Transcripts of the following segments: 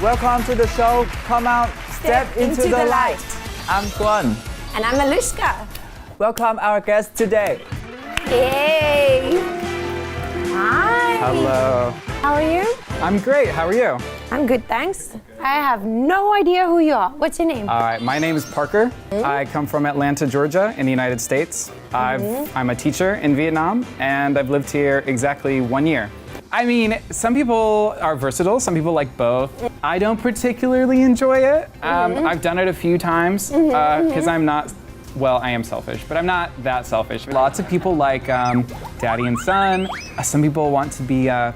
Welcome to the show. Come out, step into the light. I'm Quan. And I'm Alushka. Welcome our guest today. Yay! Hi. Hello. How are you? I'm great. How are you? I'm good, thanks. I have no idea who you are. What's your name? All right, my name is Parker. I come from Atlanta, Georgia, in the United States. I'm a teacher in Vietnam, and I've lived here exactly 1 year. I mean, some people are versatile, some people like both. I don't particularly enjoy it. I've done it a few times because I'm not, well, I am selfish, but I'm not that selfish. Lots of people like daddy and son. Some people want to be, I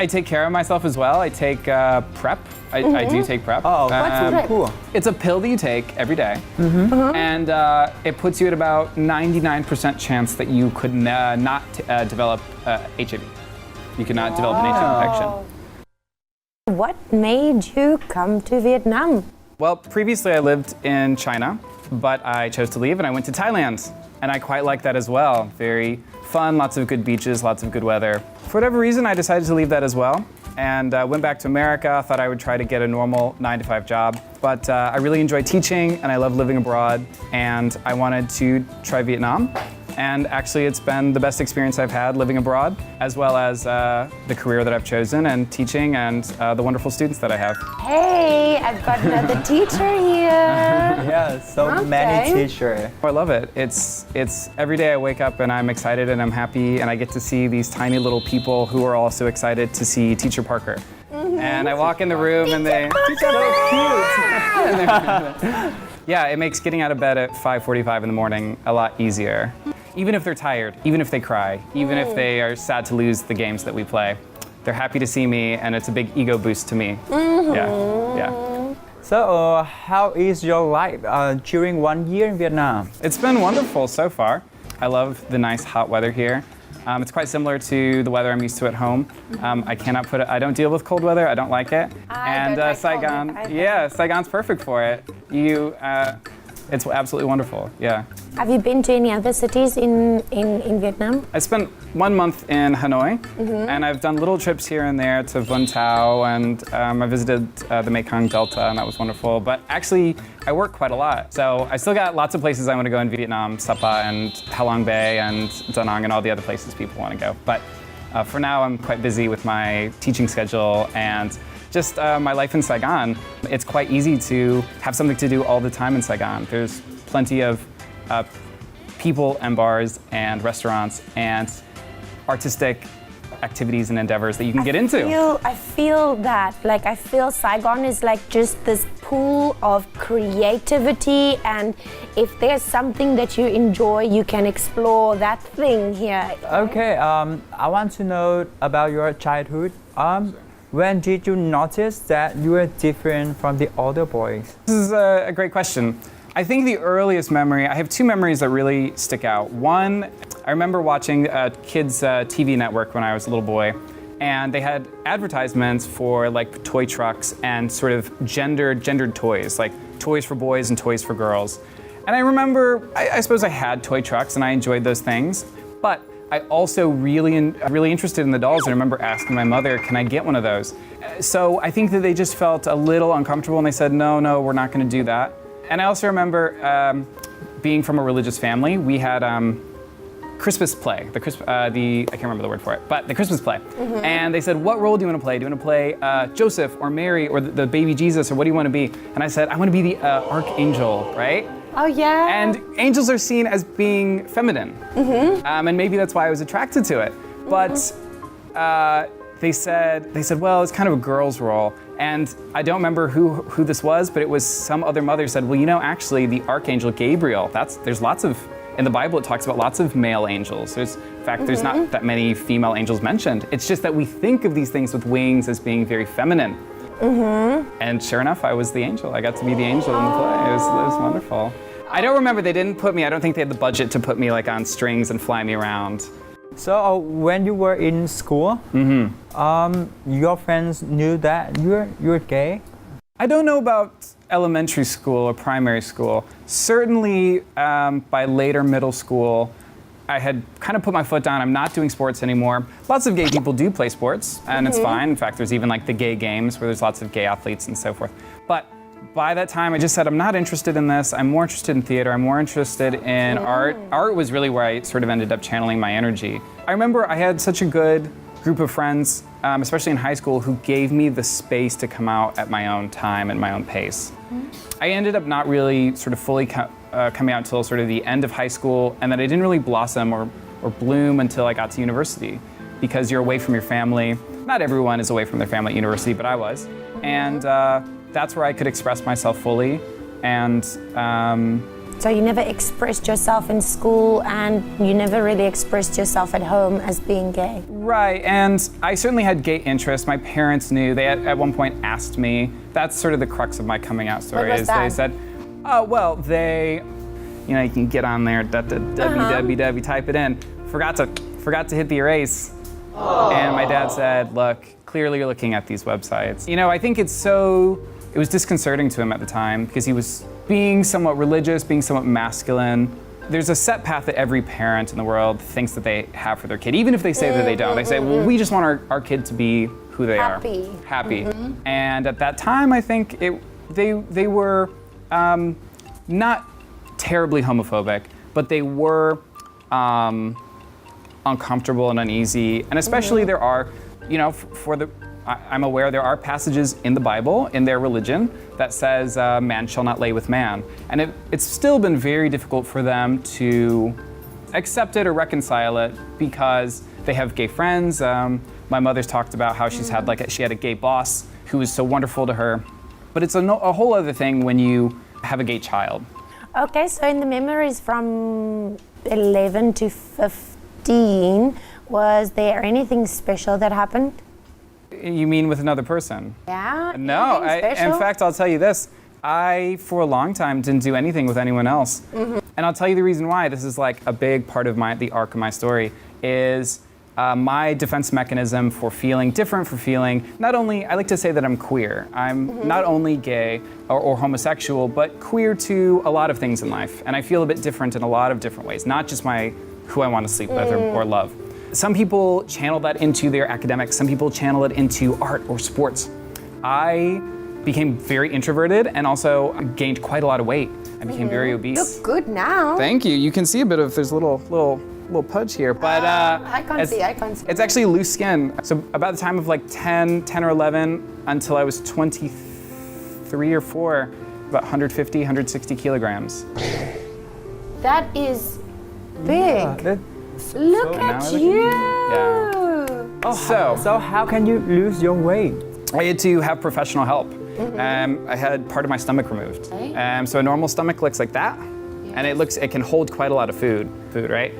take care of myself as well. I take PrEP. I do take PrEP. What's PrEP? Cool. It's a pill that you take every day, and it puts you at about 99% chance that you could not develop HIV. You could not develop an HIV infection. What made you come to Vietnam? Well, previously I lived in China, but I chose to leave and I went to Thailand. And I quite like that as well. Very fun, lots of good beaches, lots of good weather. For whatever reason, I decided to leave that as well. And went back to America, thought I would try to get a normal 9-to-5 job. But I really enjoy teaching and I love living abroad. And I wanted to try Vietnam. And actually, it's been the best experience I've had living abroad, as well as the career that I've chosen and teaching and the wonderful students that I have. Hey, I've got another teacher here. Yeah, so many teachers. I love it. It's every day I wake up and I'm excited and I'm happy and I get to see these tiny little people who are also excited to see Teacher Parker. And I walk in the room and they're so cute. Yeah, it makes getting out of bed at 5:45 in the morning a lot easier. Even if they're tired, even if they cry, even if they are sad to lose the games that we play, they're happy to see me and it's a big ego boost to me. Yeah. So, how is your life during 1 year in Vietnam? It's been wonderful so far. I love the nice hot weather here. It's quite similar to the weather I'm used to at home. I don't deal with cold weather, I don't like it. Saigon, Saigon's perfect for it. It's absolutely wonderful, yeah. Have you been to any other cities in Vietnam? I spent 1 month in Hanoi, and I've done little trips here and there to Vung Tau, and I visited the Mekong Delta, and that was wonderful. But actually, I work quite a lot. So I still got lots of places I want to go in Vietnam, Sapa and Halong Bay and Da Nang and all the other places people want to go. But for now, I'm quite busy with my teaching schedule and just my life in Saigon. It's quite easy to have something to do all the time in Saigon. There's plenty of people and bars and restaurants and artistic activities and endeavors that you can get into. I feel that. Like, I feel Saigon is like just this pool of creativity, and if there's something that you enjoy, you can explore that thing here. Okay, I want to know about your childhood. When did you notice that you were different from the other boys? This is a great question. I think the earliest memory, I have two memories that really stick out. One, I remember watching a kids' TV network when I was a little boy, and they had advertisements for like toy trucks and sort of gendered toys, like toys for boys and toys for girls. And I remember, I suppose I had toy trucks and I enjoyed those things, but I also really interested in the dolls, and I remember asking my mother, can I get one of those? So I think that they just felt a little uncomfortable and they said, no, we're not gonna do that. And I also remember being from a religious family. We had Christmas play, I can't remember the word for it, but the Christmas play. And they said, what role do you want to play? Do you want to play Joseph or Mary or the baby Jesus, or what do you want to be? And I said, I want to be the archangel, right? Oh yeah. And angels are seen as being feminine. And maybe that's why I was attracted to it. But they said, well, it's kind of a girl's role. And I don't remember who this was, but it was some other mother said, well, you know, actually the archangel Gabriel, there's lots of, in the Bible it talks about lots of male angels. In fact, there's not that many female angels mentioned. It's just that we think of these things with wings as being very feminine. And sure enough, I was the angel. I got to be the angel in the play. It was wonderful. I don't remember, they didn't put me, I don't think they had the budget to put me like on strings and fly me around. So when you were in school, your friends knew that you're gay? I don't know about elementary school or primary school. Certainly by later middle school, I had kind of put my foot down. I'm not doing sports anymore. Lots of gay people do play sports, and it's fine. In fact, there's even like the gay games where there's lots of gay athletes and so forth. But by that time, I just said, I'm not interested in this. I'm more interested in theater. I'm more interested in art. Art was really where I sort of ended up channeling my energy. I remember I had such a good group of friends, especially in high school, who gave me the space to come out at my own time and my own pace. I ended up not really sort of fully coming out until sort of the end of high school, and then I didn't really blossom or bloom until I got to university, because you're away from your family. Not everyone is away from their family at university, but I was. And that's where I could express myself fully. And So you never expressed yourself in school, and you never really expressed yourself at home as being gay? Right, and I certainly had gay interests. My parents knew. They at one point asked me. That's sort of the crux of my coming out story. What was that? They said, oh, well, you can get on there, www, type it in. Forgot to hit the erase. And my dad said, look, clearly you're looking at these websites. I think it was disconcerting to him at the time, because he was being somewhat religious, being somewhat masculine. There's a set path that every parent in the world thinks that they have for their kid, even if they say that they don't. They say, well, we just want our kid to be who they are. Happy. And at that time, I think they were not terribly homophobic, but they were uncomfortable and uneasy. And especially there are, I'm aware there are passages in the Bible, in their religion, that says man shall not lay with man. And it's still been very difficult for them to accept it or reconcile it, because they have gay friends. My mother's talked about how she had a gay boss who was so wonderful to her. But it's a whole other thing when you have a gay child. Okay, so in the memories from 11 to 15, was there anything special that happened? You mean with another person? Yeah. No, in fact, I'll tell you this. I, for a long time, didn't do anything with anyone else. And I'll tell you the reason why. This is like a big part of the arc of my story, is my defense mechanism for feeling different, for feeling not only, I like to say that I'm queer. I'm not only gay or homosexual, but queer to a lot of things in life. And I feel a bit different in a lot of different ways, not just who I want to sleep with or love. Some people channel that into their academics. Some people channel it into art or sports. I became very introverted and also gained quite a lot of weight. I became very obese. You look good now. Thank you. You can see a bit of, there's a little pudge here, but I can't see. It's actually loose skin. So about the time of like 10 or 11 until I was 23 or 4, about 150, 160 kilograms. That is big. Yeah, Look at you. Yeah. So how can you lose your weight? I had to have professional help. I had part of my stomach removed. So a normal stomach looks like that, and it can hold quite a lot of food, right?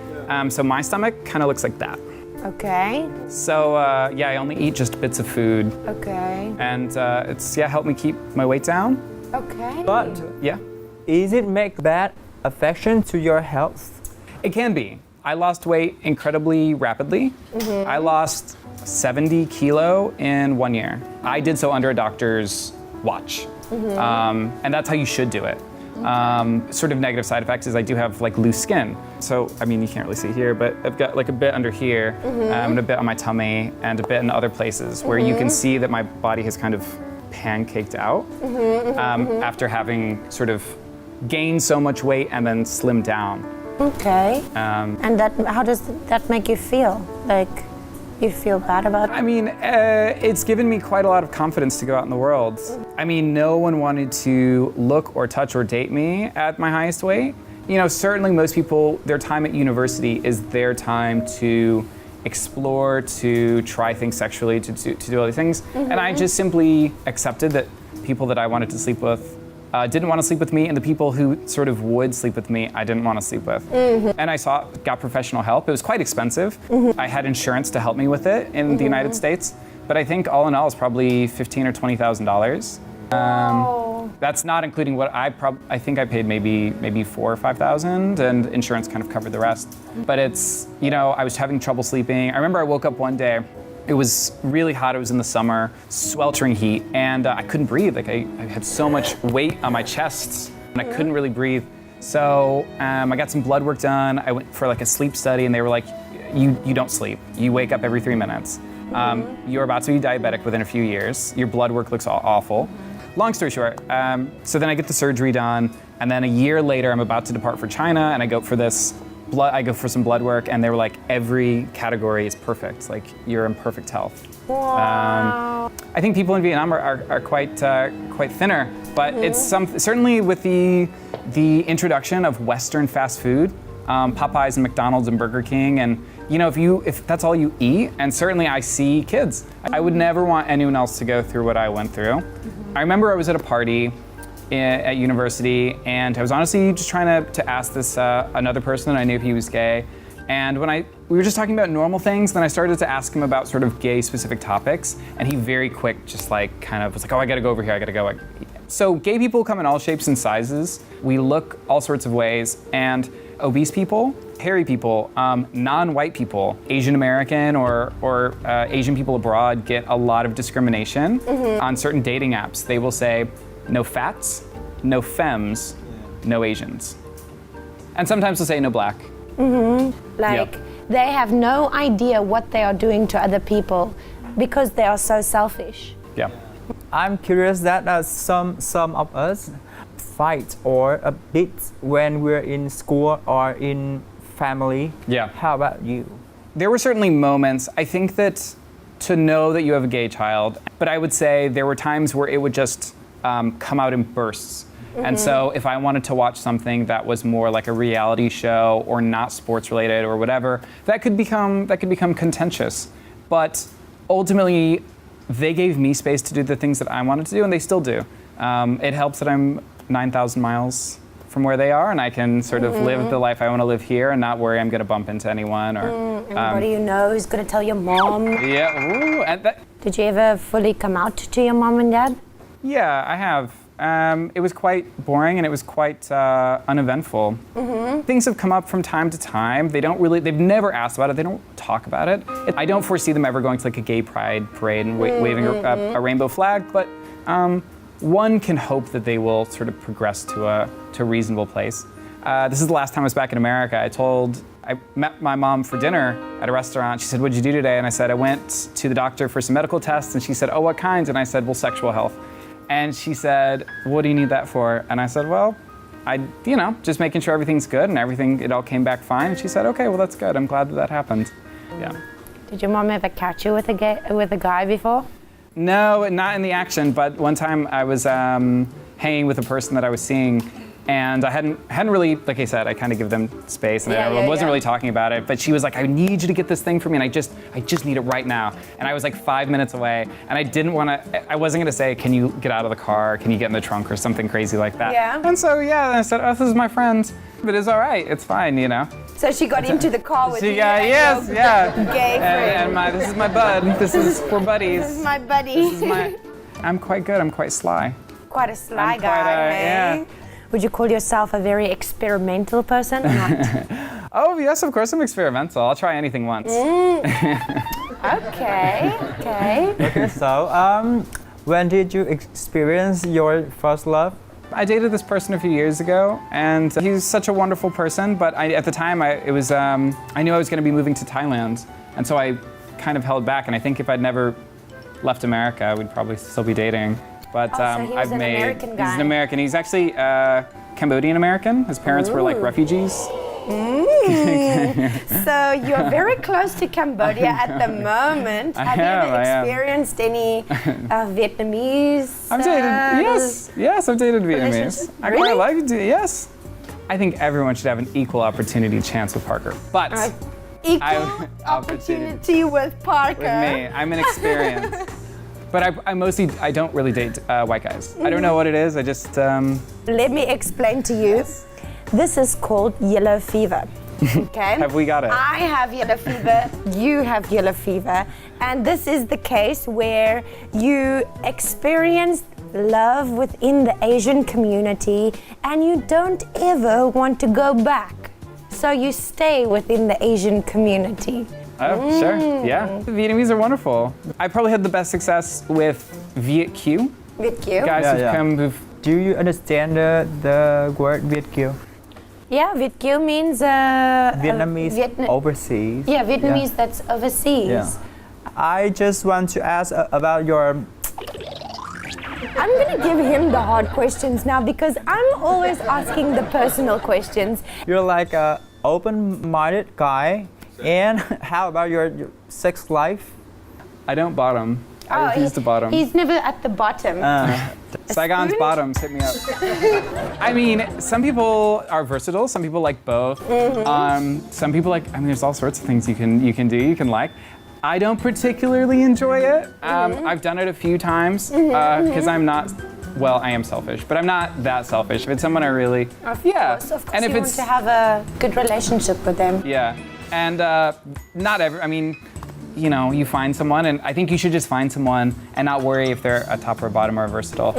So my stomach kind of looks like that. Okay. So I only eat just bits of food. Okay. And it's helped me keep my weight down. Okay. But is it make bad affection to your health? It can be. I lost weight incredibly rapidly. I lost 70 kilo in 1 year. I did so under a doctor's watch. And that's how you should do it. Sort of negative side effects is I do have like loose skin. So, I mean, you can't really see here, but I've got like a bit under here, and a bit on my tummy, and a bit in other places where you can see that my body has kind of pancaked out after having sort of gained so much weight and then slimmed down. Okay. And how does that make you feel? Like, you feel bad about it? I mean, it's given me quite a lot of confidence to go out in the world. I mean, no one wanted to look or touch or date me at my highest weight. Certainly most people, their time at university is their time to explore, to try things sexually, to do other things. And I just simply accepted that people that I wanted to sleep with didn't want to sleep with me, and the people who sort of would sleep with me, I didn't want to sleep with. And I got professional help. It was quite expensive. I had insurance to help me with it in the United States, but I think all in all, it's probably $15,000 or $20,000. That's not including what I think I paid maybe $4,000 or $5,000, and insurance kind of covered the rest. But it's, I was having trouble sleeping. I remember I woke up one day. It was really hot. It was in the summer, sweltering heat, and I couldn't breathe. Like I had so much weight on my chest, and I couldn't really breathe. So I got some blood work done. I went for like a sleep study, and they were like, you don't sleep. You wake up every 3 minutes. You're about to be diabetic within a few years. Your blood work looks awful. Long story short, so then I get the surgery done, and then a year later, I'm about to depart for China, and I go for some blood work, and they were like, every category is perfect. Like, you're in perfect health. Wow. I think people in Vietnam are quite thinner, but it's certainly with the introduction of Western fast food, Popeyes and McDonald's and Burger King, and you know, if that's all you eat, and certainly I see kids, I would never want anyone else to go through what I went through. I remember I was at a party at university, and I was honestly just trying to ask this another person, and I knew he was gay. And when we were just talking about normal things, then I started to ask him about sort of gay specific topics, and he very quick just like kind of was like, oh, I gotta go over here, I gotta go. So gay people come in all shapes and sizes. We look all sorts of ways, and obese people, hairy people, non-white people, Asian American or Asian people abroad get a lot of discrimination on certain dating apps. They will say, no fats, no femmes, no Asians. And sometimes they'll say no black. They have no idea what they are doing to other people because they are so selfish. Yeah. I'm curious that some of us fight or a bit when we're in school or in family. Yeah. How about you? There were certainly moments. I think that to know that you have a gay child, but I would say there were times where it would just come out in bursts. And so if I wanted to watch something that was more like a reality show or not sports related or whatever, that could become contentious. But ultimately, they gave me space to do the things that I wanted to do, and they still do. It helps that I'm 9,000 miles from where they are, and I can sort of live the life I want to live here and not worry I'm going to bump into anyone. Or Anybody you know who's going to tell your mom. Yeah. Ooh, Did you ever fully come out to your mom and dad? Yeah, I have. It was quite boring, and it was quite uneventful. Things have come up from time to time. They've never asked about it. They don't talk about it. I don't foresee them ever going to like a gay pride parade and waving a rainbow flag, but one can hope that they will sort of progress to a reasonable place. This is the last time I was back in America. I met my mom for dinner at a restaurant. She said, what'd you do today? And I said, I went to the doctor for some medical tests. And she said, oh, what kinds? And I said, well, sexual health. And she said, what do you need that for? And I said, well, just making sure everything's good and it all came back fine. And she said, okay, well, that's good. I'm glad that happened. Yeah. Did your mom ever catch you with a guy before? No, not in the action, but one time I was hanging with a person that I was seeing, and I hadn't really, like I said, I kind of give them space, and I wasn't really talking about it, but she was like, I need you to get this thing for me, and I just need it right now. And I was like 5 minutes away, and I wasn't gonna say, can you get out of the car, can you get in the trunk, or something crazy like that. Yeah. And so, I said, oh, this is my friend, but it's all right, it's fine, you know. So she got into the car with you. Yes, yeah. Gay friend. And this is my bud. We're buddies. This is my buddy. I'm quite good. I'm quite sly. Quite a sly guy. Yeah. Would you call yourself a very experimental person or not? Oh yes, of course I'm experimental. I'll try anything once. Okay. Okay, so when did you experience your first love? I dated this person a few years ago, and he's such a wonderful person, but at the time I knew I was going to be moving to Thailand, and so I kind of held back, and I think if I'd never left America, we'd probably still be dating. But so he was an American guy. He's an American. He's actually Cambodian American. His parents were like refugees. So you're very close to Cambodia at the moment. Have you ever experienced any Vietnamese? I've dated, yes, I've dated Vietnamese. I quite like it, yes. I think everyone should have an equal opportunity chance with Parker, but equal opportunity with Parker. With me, I'm inexperienced. But I don't really date white guys. I don't know what it is, I just... Let me explain to you. This is called yellow fever, okay? Have we got it? I have yellow fever, you have yellow fever, and this is the case where you experience love within the Asian community and you don't ever want to go back. So you stay within the Asian community. Oh, sure, yeah. The Vietnamese are wonderful. I probably had the best success with Viet Q. Viet Q? Guys who've come who've... Do you understand the word Viet Q? Yeah, Việt kiều means Vietnamese overseas. Yeah, Vietnamese that's overseas. Yeah. I just want to ask about your. I'm gonna give him the hard questions now because I'm always asking the personal questions. You're like a open-minded guy. And how about your sex life? I don't bottom. I refuse to bottom. He's never at the bottom. Saigon's bottoms, hit me up. I mean, some people are versatile. Some people like both. Some people like. I mean, there's all sorts of things you can do. You can like. I don't particularly enjoy it. I've done it a few times because I'm not. Well, I am selfish, but I'm not that selfish. If it's someone I really. Of course, and if you it's want to have a good relationship with them. Yeah, and not every. I mean. You know, you find someone, and I think you should just find someone and not worry if they're a top or a bottom or versatile.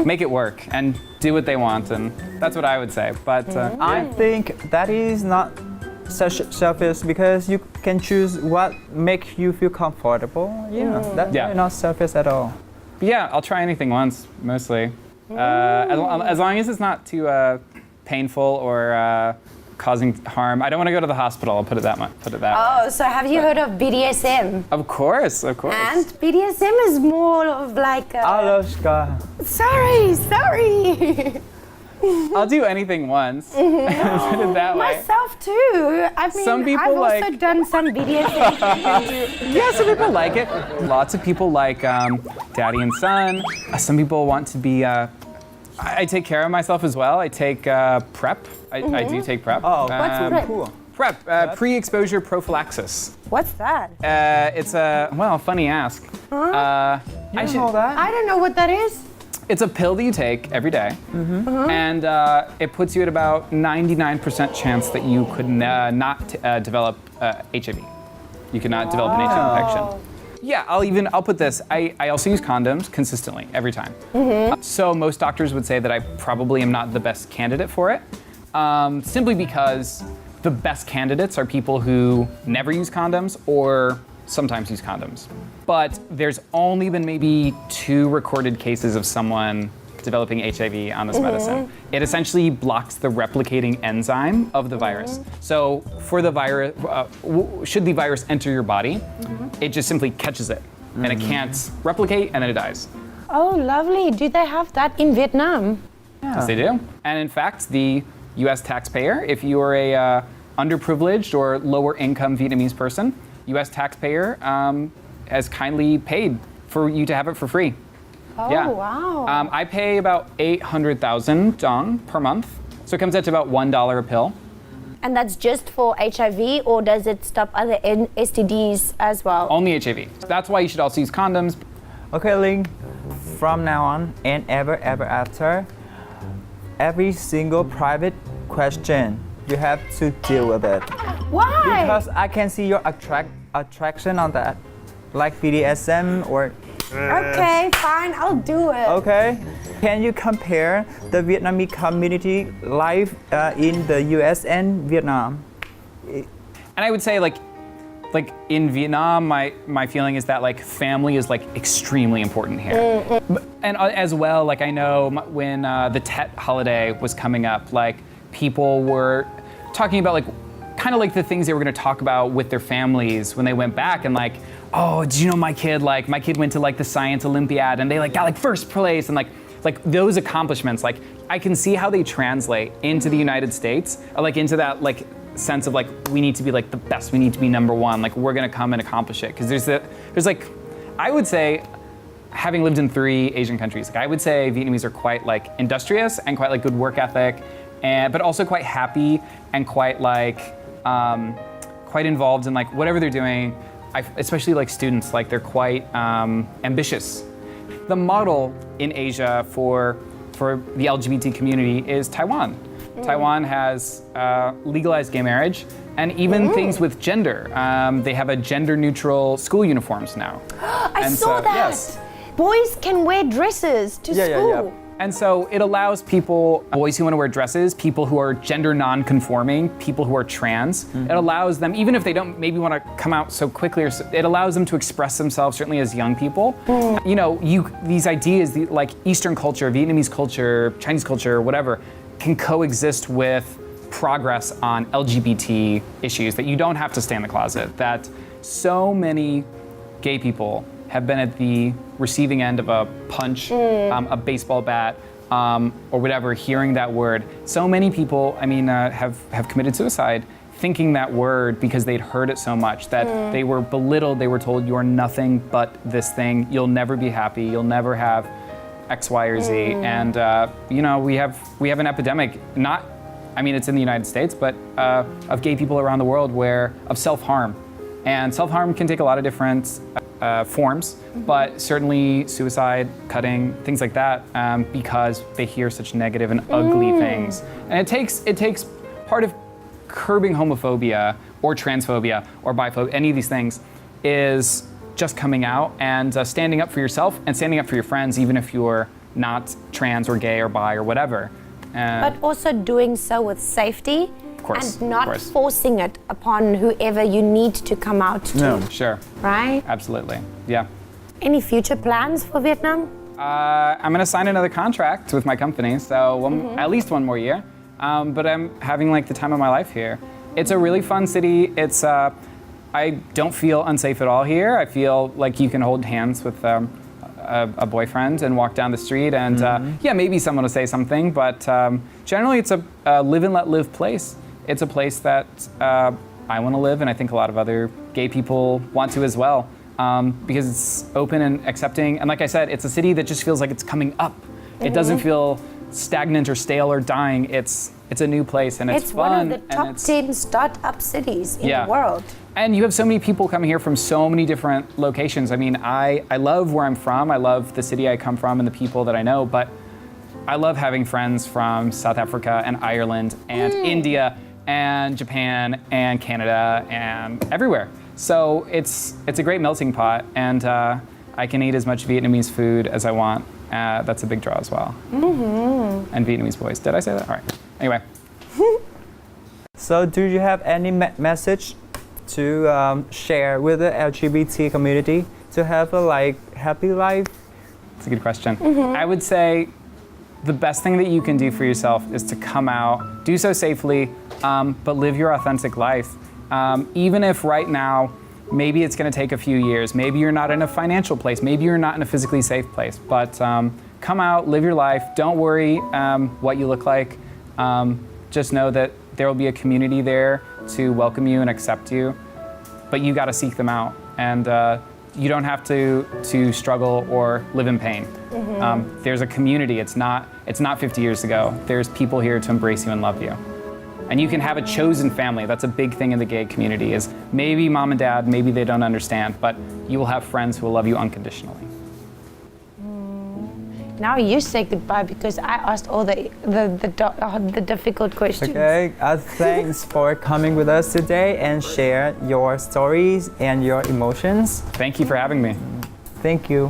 Make it work and do what they want, and that's what I would say. But I think that is not such selfish because you can choose what makes you feel comfortable. Yeah, that's really not selfish at all. Yeah, I'll try anything once, mostly. As long as it's not too painful or causing harm. I don't want to go to the hospital, I'll put it that way. Oh, so have you heard of BDSM? Of course. And BDSM is more of like Alaska. Sorry. I'll do anything once. Put it that way. Myself too. I mean, Some people I've also like- done some BDSM. Yeah, some people like it. Lots of people like daddy and son. Some people want to be... I take care of myself as well. I take PrEP. I do take PrEP. Oh, What's PrEP? cool. PrEP, pre-exposure prophylaxis. What's that? It's a, well, funny ask. You don't know that? I don't know what that is. It's a pill that you take every day, and it puts you at about 99% chance that you could not develop HIV. You could not develop an HIV infection. Yeah, I'll put this. I also use condoms consistently every time. So most doctors would say that I probably am not the best candidate for it, simply because the best candidates are people who never use condoms or sometimes use condoms. But there's only been maybe 2 recorded cases of someone developing HIV on this medicine. It essentially blocks the replicating enzyme of the virus. So for the virus, should the virus enter your body, it just simply catches it and it can't replicate and then it dies. Oh, lovely. Do they have that in Vietnam? Yes, they do. And in fact, the US taxpayer, if you are a underprivileged or lower income Vietnamese person, US taxpayer has kindly paid for you to have it for free. Oh, Yeah. wow. I pay about 800,000 dong per month. So it comes out to about $1 a pill. And that's just for HIV, or does it stop other STDs as well? Only HIV. That's why you should also use condoms. Okay, Ling, from now on and ever after, every single private question, you have to deal with it. Why? Because I can see your attraction on that, like BDSM or... Okay, fine, I'll do it. Okay. Can you compare the Vietnamese community life in the US and Vietnam? And I would say like in Vietnam, my feeling is that like family is like extremely important here. And as well, like I know when the Tet holiday was coming up, like people were talking about like kind of like the things they were going to talk about with their families when they went back, and like, oh, did you know my kid went to like the science Olympiad and they like got like first place, and like those accomplishments, like I can see how they translate into the United States, or like into that like sense of like we need to be like the best, we need to be number one, like we're gonna come and accomplish it. Because there's like, I would say, having lived in 3 Asian countries, like I would say Vietnamese are quite like industrious and quite like good work ethic, but also quite happy and quite like quite involved in like whatever they're doing. Especially like students, like they're quite ambitious. The model in Asia for the LGBT community is Taiwan. Taiwan has legalized gay marriage and even things with gender. They have a gender-neutral school uniforms now. I saw that. Yes. Boys can wear dresses to school. And so it allows people, boys who want to wear dresses, people who are gender non-conforming, people who are trans, it allows them, even if they don't maybe want to come out so quickly, it allows them to express themselves, certainly as young people. You know, these ideas, like Eastern culture, Vietnamese culture, Chinese culture, whatever, can coexist with progress on LGBT issues, that you don't have to stay in the closet, that so many gay people have been at the receiving end of a punch, a baseball bat, or whatever, hearing that word. So many people, I mean, have committed suicide thinking that word because they'd heard it so much, that they were belittled, they were told you're nothing but this thing, you'll never be happy, you'll never have X, Y, or Z. And you know, we have an epidemic, not, I mean, it's in the United States, but of gay people around the world of self-harm. And self-harm can take a lot of different forms, but certainly suicide, cutting, things like that, because they hear such negative and ugly things. And it takes part of curbing homophobia or transphobia or biphobia, any of these things, is just coming out and standing up for yourself and standing up for your friends, even if you're not trans or gay or bi or whatever. But also doing so with safety. Course, and not forcing it upon whoever you need to come out to. No. Sure. Right? Absolutely. Yeah. Any future plans for Vietnam? I'm going to sign another contract with my company, so at least one more year. But I'm having like the time of my life here. It's a really fun city. It's I don't feel unsafe at all here. I feel like you can hold hands with a boyfriend and walk down the street, and yeah, maybe someone will say something, but generally it's a live and let live place. It's a place that I want to live, and I think a lot of other gay people want to as well, because it's open and accepting. And like I said, it's a city that just feels like it's coming up. It doesn't feel stagnant or stale or dying. It's a new place, and it's fun. One of the top 10 startup cities in the world. And you have so many people coming here from so many different locations. I mean, I love where I'm from. I love the city I come from and the people that I know, but I love having friends from South Africa and Ireland and India and Japan and Canada and everywhere. So it's a great melting pot, and I can eat as much Vietnamese food as I want. That's a big draw as well. And Vietnamese boys. Did I say that? All right. Anyway. So do you have any message to share with the LGBT community to have a happy life? That's a good question. I would say the best thing that you can do for yourself is to come out, do so safely, but live your authentic life. Even if right now, maybe it's going to take a few years, maybe you're not in a financial place, maybe you're not in a physically safe place, but come out, live your life. Don't worry what you look like. Just know that there will be a community there to welcome you and accept you, but you got to seek them out, and you don't have to struggle or live in pain. There's a community. It's not 50 years ago. There's people here to embrace you and love you, and you can have a chosen family. That's a big thing in the gay community. Is maybe mom and dad, maybe they don't understand, but you will have friends who will love you unconditionally. Now you say goodbye because I asked all the difficult questions. Okay, thanks for coming with us today and share your stories and your emotions. Thank you for having me. Thank you.